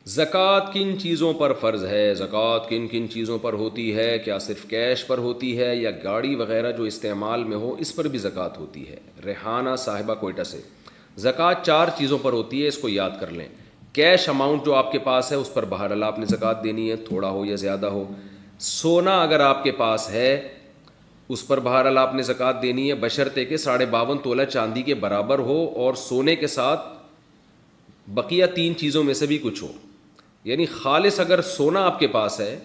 زکوٰۃ کن چیزوں پر فرض ہے؟ زکوٰۃ کن کن چیزوں پر ہوتی ہے؟ کیا صرف کیش پر ہوتی ہے یا گاڑی وغیرہ جو استعمال میں ہو اس پر بھی زکوٰۃ ہوتی ہے؟ ریحانہ صاحبہ کوئٹہ سے۔ زکوٰۃ 4 چیزوں پر ہوتی ہے، اس کو یاد کر لیں۔ کیش اماؤنٹ جو آپ کے پاس ہے اس پر بہرحال آپ نے زکوٰۃ دینی ہے، تھوڑا ہو یا زیادہ ہو۔ سونا اگر آپ کے پاس ہے اس پر بہرحال آپ نے زکوٰۃ دینی ہے، بشرطے کہ 52.5 تولہ چاندی کے برابر ہو اور سونے کے ساتھ بقیہ 3 چیزوں میں سے بھی کچھ ہو۔ یعنی خالص اگر سونا آپ کے پاس ہے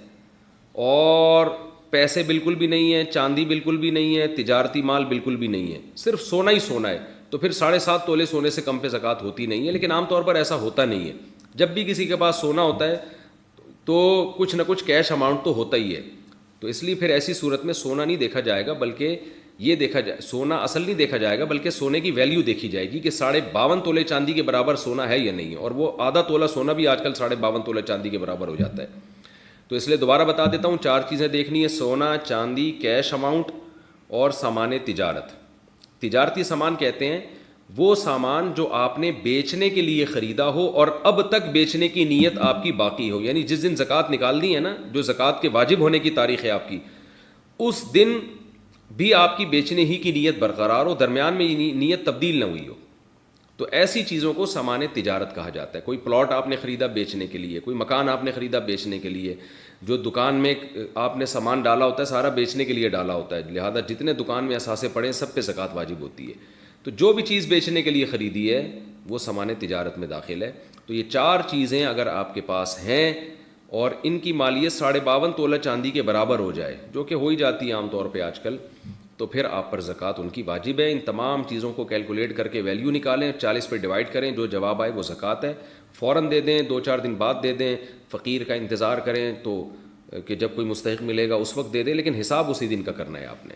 اور پیسے بالکل بھی نہیں ہیں، چاندی بالکل بھی نہیں ہے، تجارتی مال بالکل بھی نہیں ہے، صرف سونا ہی سونا ہے، تو پھر 7.5 تولے سونے سے کم پہ زکوٰۃ ہوتی نہیں ہے۔ لیکن عام طور پر ایسا ہوتا نہیں ہے، جب بھی کسی کے پاس سونا ہوتا ہے تو کچھ نہ کچھ کیش اماؤنٹ تو ہوتا ہی ہے، تو اس لیے پھر ایسی صورت میں سونا نہیں دیکھا جائے گا، بلکہ یہ دیکھا جائے، سونا اصل نہیں دیکھا جائے گا بلکہ سونے کی ویلیو دیکھی جائے گی کہ 52.5 تولے چاندی کے برابر سونا ہے یا نہیں ہے، اور وہ آدھا تولہ سونا بھی آج کل 52.5 تولہ چاندی کے برابر ہو جاتا ہے۔ تو اس لیے دوبارہ بتا دیتا ہوں، 4 چیزیں دیکھنی ہے: سونا، چاندی، کیش اماؤنٹ اور سامان تجارت۔ تجارتی سامان کہتے ہیں وہ سامان جو آپ نے بیچنے کے لیے خریدا ہو اور اب تک بیچنے کی نیت آپ کی باقی ہو، یعنی جس دن زکوٰۃ نکال دی ہے نا، جو زکوٰۃ کے واجب ہونے کی تاریخ ہے آپ کی، اس دن بھی آپ کی بیچنے ہی کی نیت برقرار ہو، درمیان میں یہ نیت تبدیل نہ ہوئی ہو، تو ایسی چیزوں کو سامان تجارت کہا جاتا ہے۔ کوئی پلاٹ آپ نے خریدا بیچنے کے لیے، کوئی مکان آپ نے خریدا بیچنے کے لیے، جو دکان میں آپ نے سامان ڈالا ہوتا ہے سارا بیچنے کے لیے ڈالا ہوتا ہے، لہذا جتنے دکان میں اثاثے پڑے سب پہ زکوٰۃ واجب ہوتی ہے۔ تو جو بھی چیز بیچنے کے لیے خریدی ہے وہ سامان تجارت میں داخل ہے۔ تو یہ 4 چیزیں اگر آپ کے پاس ہیں اور ان کی مالیت 52.5 تولہ چاندی کے برابر ہو جائے، جو کہ ہو ہی جاتی ہے عام طور پہ آج کل، تو پھر آپ پر زکوٰۃ ان کی واجب ہے۔ ان تمام چیزوں کو کیلکولیٹ کر کے ویلیو نکالیں، 40 پہ ڈیوائڈ کریں، جو جواب آئے وہ زکوٰۃ ہے۔ فوراً دے دیں، 2-4 دن بعد دے دیں، فقیر کا انتظار کریں تو کہ جب کوئی مستحق ملے گا اس وقت دے دیں، لیکن حساب اسی دن کا کرنا ہے آپ نے۔